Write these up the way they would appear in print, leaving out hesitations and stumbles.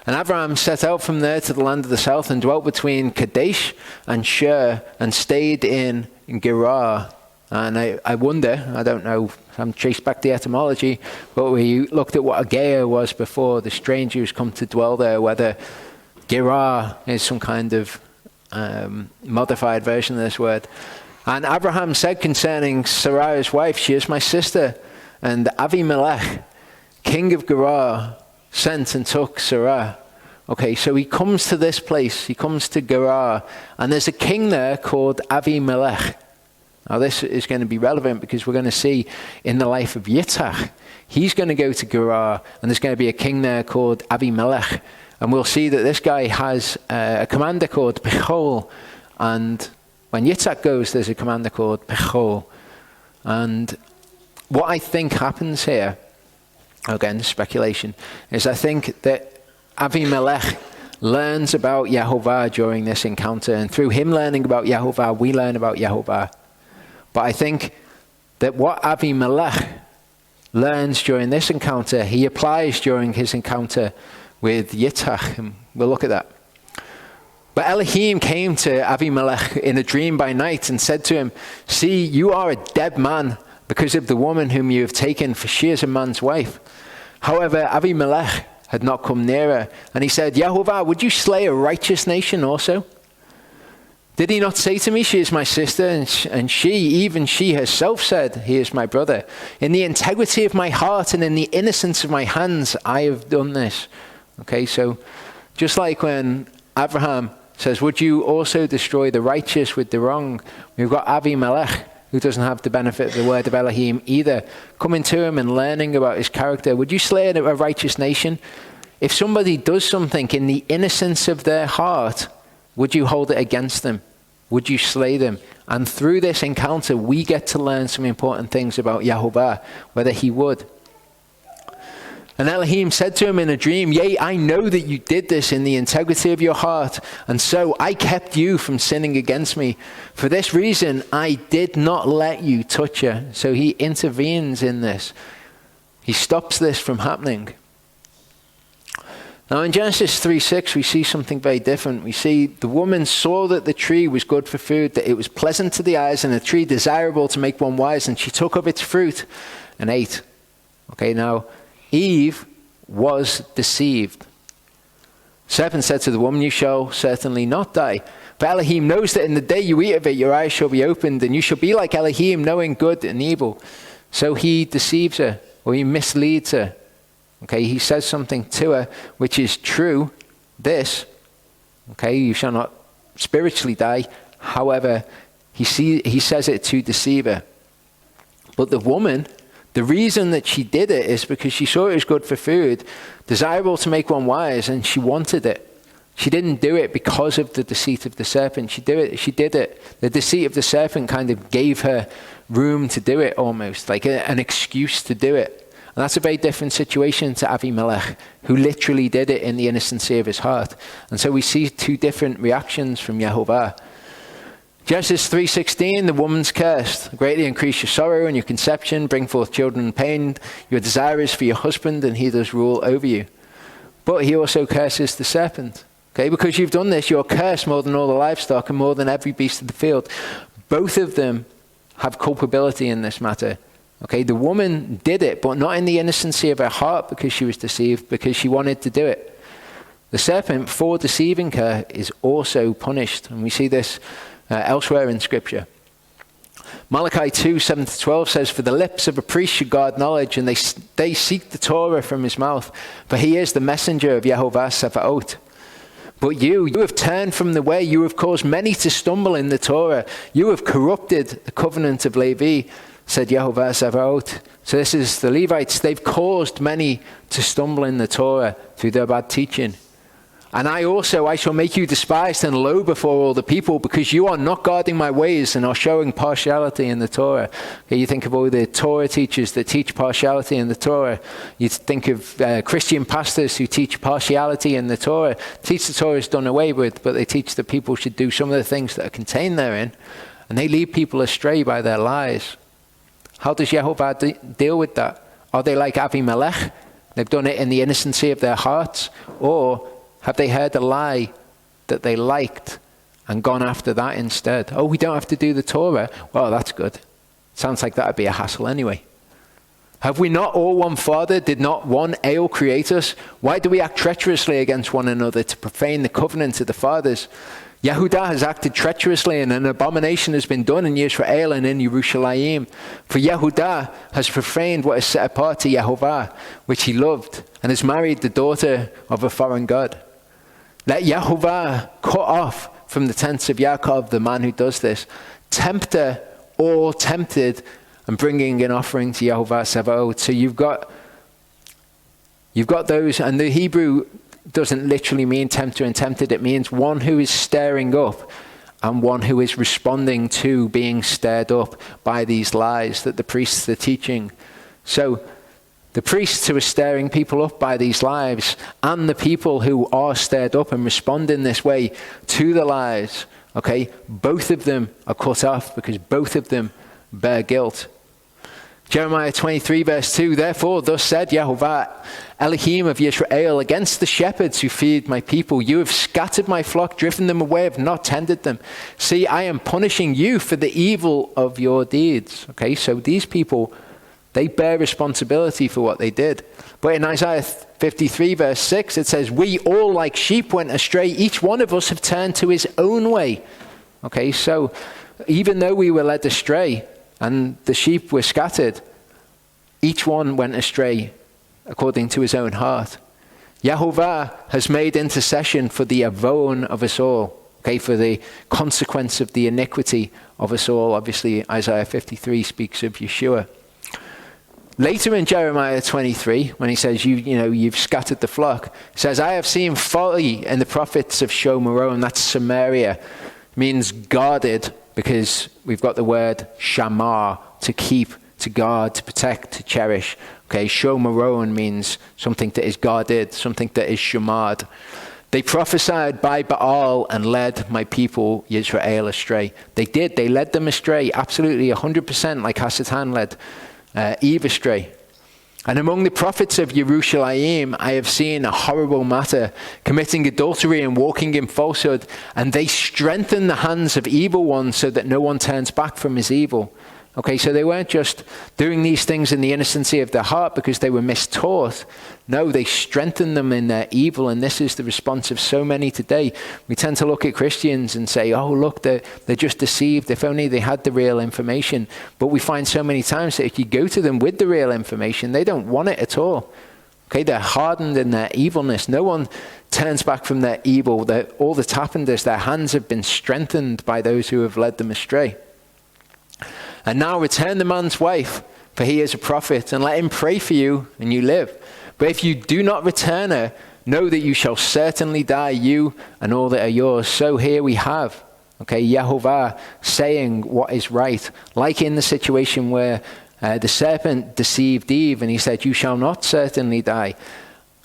And Abraham set out from there to the land of the south and dwelt between Kadesh and Shur and stayed in Gerar. And I wonder, I don't know, I'm traced back the etymology, but we looked at what a Gerar was before, the stranger who's come to dwell there, whether Gerar is some kind of modified version of this word. And Abraham said concerning Sarai's wife, she is my sister. And Avimelech, king of Gerar, sent and took Sarai. Okay, so he comes to this place, he comes to Gerar, and there's a king there called Avimelech. Now this is going to be relevant because we're going to see in the life of Yitzhak, he's going to go to Gerar, and there's going to be a king there called Avimelech. And we'll see that this guy has a commander called Pechol, and when Yitzhak goes, there's a commander called Pechol. And what I think happens here, again, speculation, is I think that Avimelech learns about Yehovah during this encounter, and through him learning about Yehovah, we learn about Yehovah. But I think that what Avimelech learns during this encounter, he applies during his encounter with Yitzhak, and we'll look at that. But Elohim came to Avimelech in a dream by night and said to him, see, you are a dead man because of the woman whom you have taken, for she is a man's wife. However, Avimelech had not come nearer, and he said, Yehovah, would you slay a righteous nation also? Did he not say to me, she is my sister, and she, even she herself said, he is my brother. In the integrity of my heart and in the innocence of my hands, I have done this. Okay, so just like when Abraham says, would you also destroy the righteous with the wrong? We've got Avimelech, who doesn't have the benefit of the word of Elohim either, coming to him and learning about his character. Would you slay a righteous nation? If somebody does something in the innocence of their heart, would you hold it against them? Would you slay them? And through this encounter, we get to learn some important things about Yehovah, whether he would. And Elohim said to him in a dream, yea, I know that you did this in the integrity of your heart, and so I kept you from sinning against me. For this reason, I did not let you touch her. So he intervenes in this. He stops this from happening. Now in Genesis 3:6, we see something very different. We see the woman saw that the tree was good for food, that it was pleasant to the eyes, and a tree desirable to make one wise, and she took of its fruit and ate. Okay, now Eve was deceived. Serpent said to the woman, you shall certainly not die. For Elohim knows that in the day you eat of it, your eyes shall be opened, and you shall be like Elohim, knowing good and evil. So he deceives her, or he misleads her. Okay, he says something to her which is true. This, okay, you shall not spiritually die. However, he says it to deceive her. But the woman, the reason that she did it is because she saw it was good for food, desirable to make one wise, and she wanted it. She didn't do it because of the deceit of the serpent. She did it. The deceit of the serpent kind of gave her room to do it almost, like an excuse to do it. And that's a very different situation to Avimelech, who literally did it in the innocency of his heart. And so we see two different reactions from Yehovah. Genesis 3:16, the woman's cursed. Greatly increase your sorrow and your conception, bring forth children in pain. Your desire is for your husband, and he does rule over you. But he also curses the serpent. Okay, because you've done this, you're cursed more than all the livestock and more than every beast of the field. Both of them have culpability in this matter. Okay, the woman did it, but not in the innocency of her heart because she was deceived, because she wanted to do it. The serpent, for deceiving her, is also punished. And we see this elsewhere in Scripture. Malachi 2:7-12 says, for the lips of a priest should guard knowledge, and they seek the Torah from his mouth, for he is the messenger of Yehovah Sabaoth. But you have turned from the way, you have caused many to stumble in the Torah. You have corrupted the covenant of Levi, said Yehovah Sabaoth. So this is the Levites. They've caused many to stumble in the Torah through their bad teaching. And I shall make you despised and low before all the people, because you are not guarding my ways and are showing partiality in the Torah. Okay, you think of all the Torah teachers that teach partiality in the Torah. You think of Christian pastors who teach partiality in the Torah. Teach the Torah is done away with, but they teach that people should do some of the things that are contained therein. And they lead people astray by their lies. How does Yehovah deal with that? Are they like Avimelech? They've done it in the innocency of their hearts? Or Have they heard a lie that they liked and gone after that instead? Oh, we don't have to do the Torah. Well, that's good. Sounds like that would be a hassle anyway. Have we not all one Father? Did not one Ale create us? Why do we act treacherously against one another to profane the covenant of the fathers? Yehudah has acted treacherously, and an abomination has been done in Yisrael and in Yerushalayim. For Yehudah has profaned what is set apart to Yehovah, which he loved, and has married the daughter of a foreign god. Let Yehovah cut off from the tents of Yaakov the man who does this, tempter or tempted, and bringing an offering to Yehovah Sevaot. So you've got those, and the Hebrew doesn't literally mean tempter and tempted. It means one who is stirring up and one who is responding to being stirred up by these lies that the priests are teaching. So the priests who are stirring people up by these lies, and the people who are stirred up and respond in this way to the lies, okay, both of them are cut off because both of them bear guilt. Jeremiah 23 verse 2, therefore thus said Yehovah, Elohim of Yisrael, against the shepherds who feed my people, you have scattered my flock, driven them away, have not tended them. See, I am punishing you for the evil of your deeds. Okay, so these people, they bear responsibility for what they did. But in Isaiah 53 verse 6, it says, we all like sheep went astray, each one of us have turned to his own way. Okay, so even though we were led astray, and the sheep were scattered, each one went astray according to his own heart. Yehovah has made intercession for the avon of us all, okay, for the consequence of the iniquity of us all. Obviously, Isaiah 53 speaks of Yeshua. Later in Jeremiah 23, when he says, you've scattered the flock, he says, I have seen folly in the prophets of Shomeron, that's Samaria, means guarded, because we've got the word shamar, to keep, to guard, to protect, to cherish. Okay, shomeron means something that is guarded, something that is shamad. They prophesied by Baal and led my people Yisrael astray. They did, they led them astray, absolutely 100%, like Hasatan led Eve astray. And among the prophets of Yerushalayim, I have seen a horrible matter, committing adultery and walking in falsehood, and they strengthen the hands of evil ones so that no one turns back from his evil. Okay, so they weren't just doing these things in the innocency of their heart because they were mistaught. No, they strengthened them in their evil, and this is the response of so many today. We tend to look at Christians and say, oh, look, they're just deceived. If only they had the real information. But we find so many times that if you go to them with the real information, they don't want it at all. Okay, they're hardened in their evilness. No one turns back from their evil. All that's happened is their hands have been strengthened by those who have led them astray. And now return the man's wife, for he is a prophet, and let him pray for you, and you live. But if you do not return her, know that you shall certainly die, you and all that are yours. So here we have, okay, Yehovah saying what is right, like in the situation where the serpent deceived Eve, and he said, you shall not certainly die.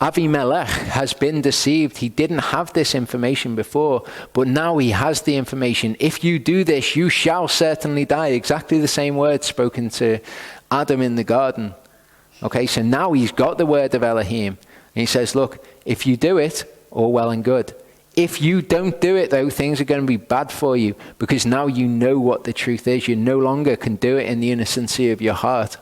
Avimelech has been deceived. He didn't have this information before, but now he has the information. If you do this, you shall certainly die. Exactly the same words spoken to Adam in the garden. Okay, so now he's got the word of Elohim. And he says, look, if you do it, all well and good. If you don't do it, though, things are going to be bad for you, because now you know what the truth is. You no longer can do it in the innocency of your heart.